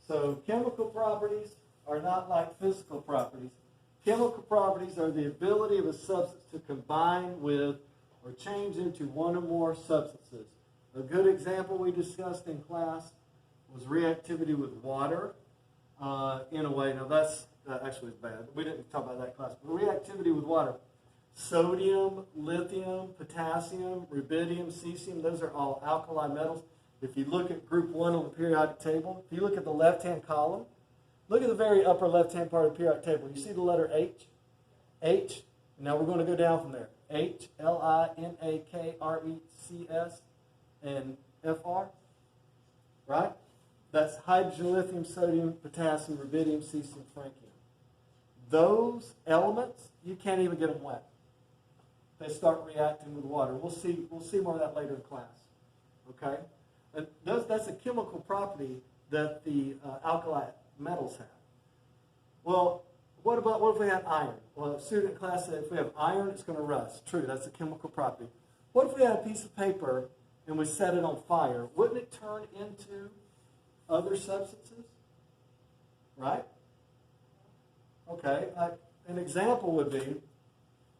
So chemical properties are not like physical properties. Chemical properties are the ability of a substance to combine with or change into one or more substances. A good example we discussed in class was reactivity with water. In a way, now that actually is bad. We didn't talk about that in class. But reactivity with water. Sodium, lithium, potassium, rubidium, cesium, those are all alkali metals. If you look at group 1 on the periodic table, if you look at the left-hand column, look at the very upper left-hand part of the periodic table. You see the letter H? H. Now we're going to go down from there. H, L-I-N-A-K-R-E-C-S, and Fr. Right? That's hydrogen, lithium, sodium, potassium, rubidium, cesium, francium. Those elements, you can't even get them wet. They start reacting with water. We'll see more of that later in class. Okay? And that's a chemical property that the alkali metals have. Well, what if we have iron? Well, a student in class said if we have iron, it's going to rust. True, that's a chemical property. What if we had a piece of paper and we set it on fire? Wouldn't it turn into other substances? Right? Okay, an example would be,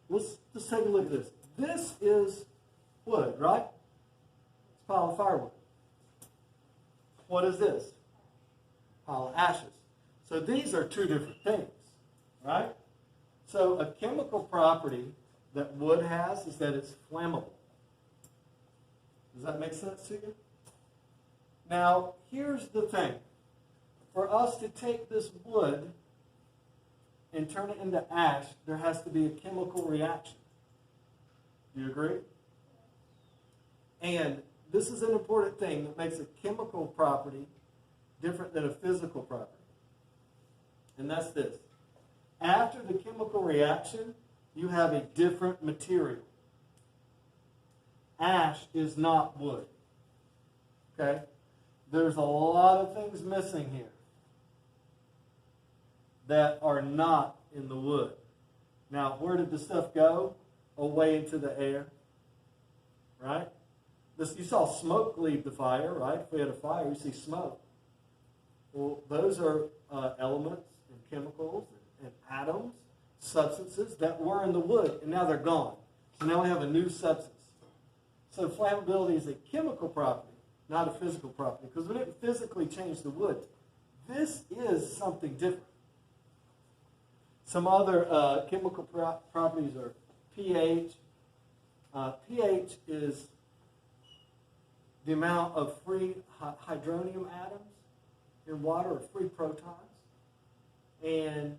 let's take a look at this. This is wood, right? It's a pile of firewood. What is this? A pile of ashes. So these are two different things, right? So a chemical property that wood has is that it's flammable. Does that make sense to you? Now, here's the thing. For us to take this wood and turn it into ash, there has to be a chemical reaction. Do you agree? And this is an important thing that makes a chemical property different than a physical property. And that's this. After the chemical reaction, you have a different material. Ash is not wood. Okay? There's a lot of things missing here that are not in the wood. Now, where did the stuff go? Away into the air. Right? You saw smoke leave the fire, right? If we had a fire, you see smoke. Well, those are elements and chemicals and atoms, substances that were in the wood, and now they're gone. So now we have a new substance. So flammability is a chemical property, not a physical property, because we didn't physically change the wood. This is something different. Some other chemical properties are pH. pH is the amount of free hydronium atoms in water, or free protons. And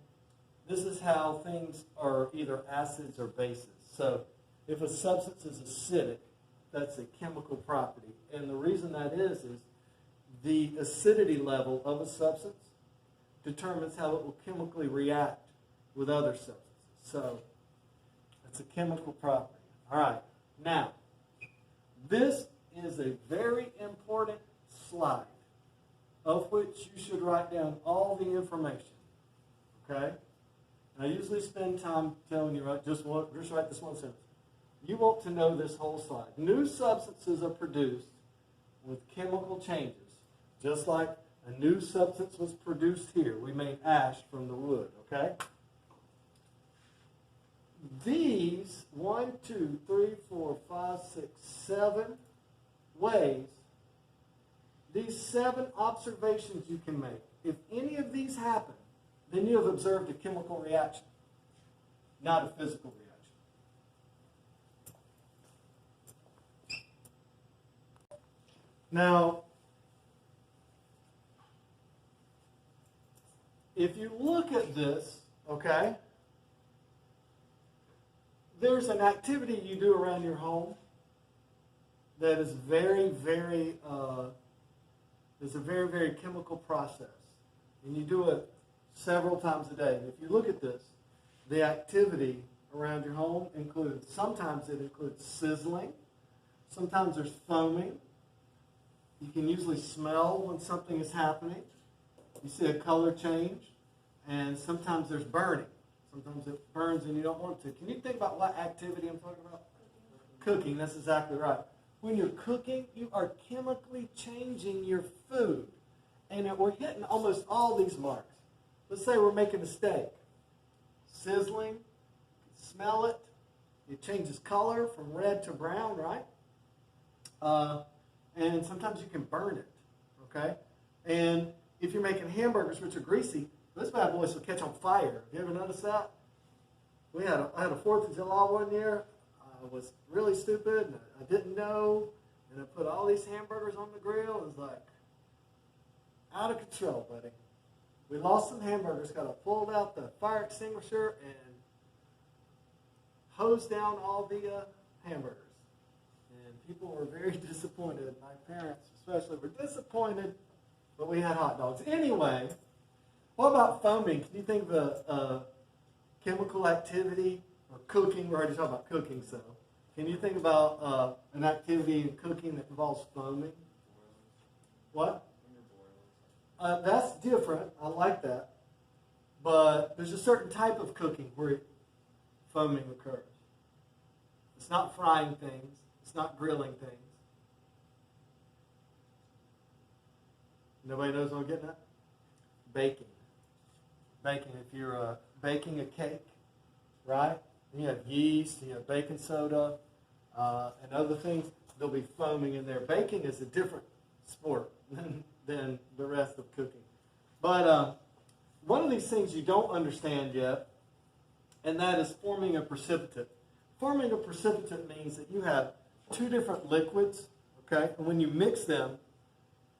this is how things are either acids or bases. So if a substance is acidic, that's a chemical property. And the reason that is the acidity level of a substance determines how it will chemically react with other substances. So it's a chemical property. All right. Now, this is a very important slide of which you should write down all the information. Okay? And I usually spend time telling you, just write this one sentence. You want to know this whole slide. New substances are produced with chemical changes. Just like a new substance was produced here. We made ash from the wood, okay? These 1, 2, 3, 4, 5, 6, 7 ways, these 7 observations you can make. If any of these happen, then you have observed a chemical reaction, not a physical reaction. Now, if you look at this, okay, there's an activity you do around your home that is very, very, is a very, very chemical process. And you do it several times a day. If you look at this, the activity around your home includes, sometimes it includes sizzling, sometimes there's foaming. You can usually smell when something is happening. You see a color change, and sometimes there's burning. Sometimes it burns and you don't want it to. Can you think about what activity I'm talking about? Cooking, that's exactly right. When you're cooking, you are chemically changing your food. And we're hitting almost all these marks. Let's say we're making a steak. Sizzling, smell it. It changes color from red to brown, right? And sometimes you can burn it, okay? And if you're making hamburgers, which are greasy, those bad boys will catch on fire. You ever notice that? I had a 4th of July one year. I was really stupid, and I didn't know, and I put all these hamburgers on the grill. It was like out of control, buddy. We lost some hamburgers, got to pulled out the fire extinguisher and hosed down all the hamburgers. And people were very disappointed. My parents especially were disappointed, but we had hot dogs. Anyway, what about foaming? Can you think of chemical activity or cooking? We're already talking about cooking, so. Can you think about an activity in cooking that involves foaming? What? That's different. I like that. But there's a certain type of cooking where foaming occurs. It's not frying things. It's not grilling things. Nobody knows what I'm getting at? Baking. Baking. If you're baking a cake, right? And you have yeast, you have baking soda, and other things, there'll be foaming in there. Baking is a different sport than the rest of cooking. But one of these things you don't understand yet, and that is forming a precipitate. Forming a precipitate means that you have two different liquids, okay? And when you mix them,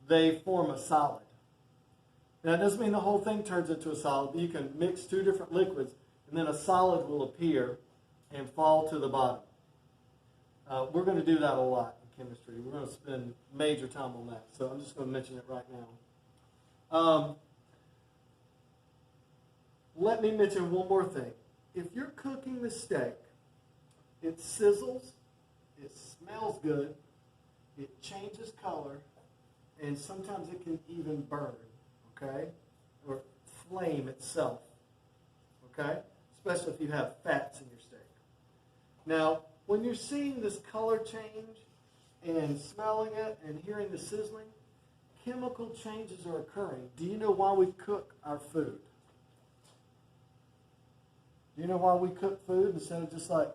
they form a solid. Now, it doesn't mean the whole thing turns into a solid, but you can mix two different liquids, and then a solid will appear and fall to the bottom. We're going to do that a lot in chemistry. We're going to spend major time on that, so I'm just going to mention it right now. Let me mention one more thing. If you're cooking the steak, it sizzles, it smells good, it changes color, and sometimes it can even burn, okay? Or flame itself, okay? Especially if you have fats in your steak. Now, when you're seeing this color change and smelling it and hearing the sizzling, chemical changes are occurring. Do you know why we cook our food? Do you know why we cook food instead of just like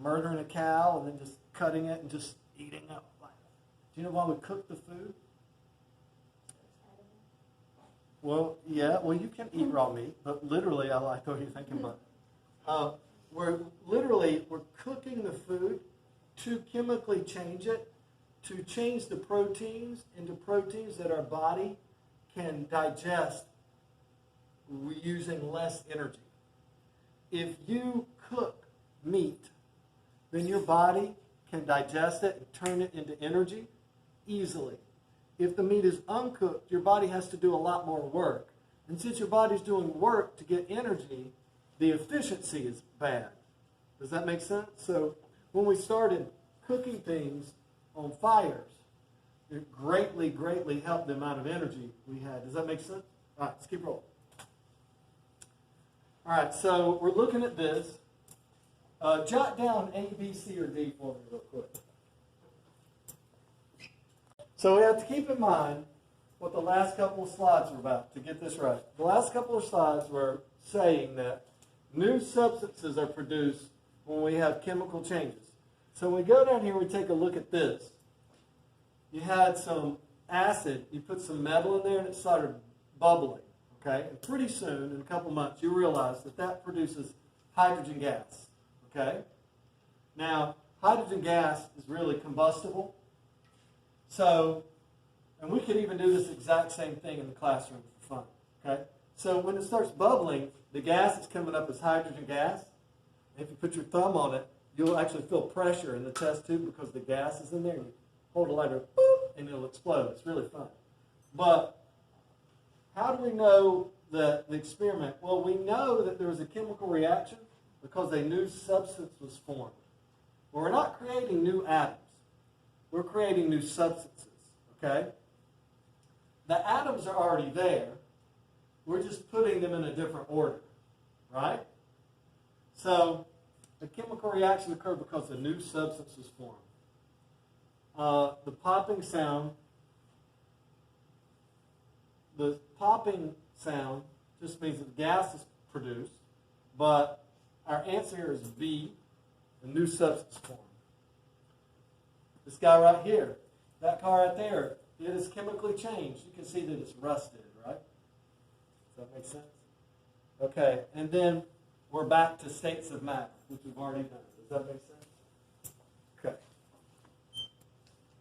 murdering a cow and then just cutting it and just eating it? Do you know why we cook the food? Well, yeah, well, you can eat raw meat, but literally, I like what you're thinking about. We're cooking the food to chemically change it, to change the proteins into proteins that our body can digest using less energy. If you cook meat, then your body can digest it and turn it into energy easily. If the meat is uncooked, your body has to do a lot more work. And since your body's doing work to get energy, the efficiency is bad. Does that make sense? So when we started cooking things on fires, it greatly, greatly helped the amount of energy we had. Does that make sense? All right, let's keep rolling. All right, so we're looking at this. Jot down A, B, C, or D for me real quick. So we have to keep in mind what the last couple of slides were about to get this right. The last couple of slides were saying that new substances are produced when we have chemical changes. So when we go down here, we take a look at this. You had some acid, you put some metal in there, and it started bubbling. Okay? And pretty soon, in a couple months, you realize that that produces hydrogen gas. Okay? Now, hydrogen gas is really combustible. So, and we could even do this exact same thing in the classroom for fun. Okay? So when it starts bubbling, the gas is coming up as hydrogen gas. And if you put your thumb on it, you'll actually feel pressure in the test tube because the gas is in there. You hold a lighter, boop, and it'll explode. It's really fun. But how do we know the experiment? Well, we know that there was a chemical reaction because a new substance was formed. Well, we're not creating new atoms. We're creating new substances, okay? The atoms are already there. We're just putting them in a different order, right? So the chemical reaction occurred because a new substance was formed. The popping sound the popping sound just means that gas is produced, but our answer here is B, a new substance form. This guy right here, that car right there, it is chemically changed. You can see that it's rusted, right? Does that make sense? Okay, and then we're back to states of matter, which we've already done. Does that make sense?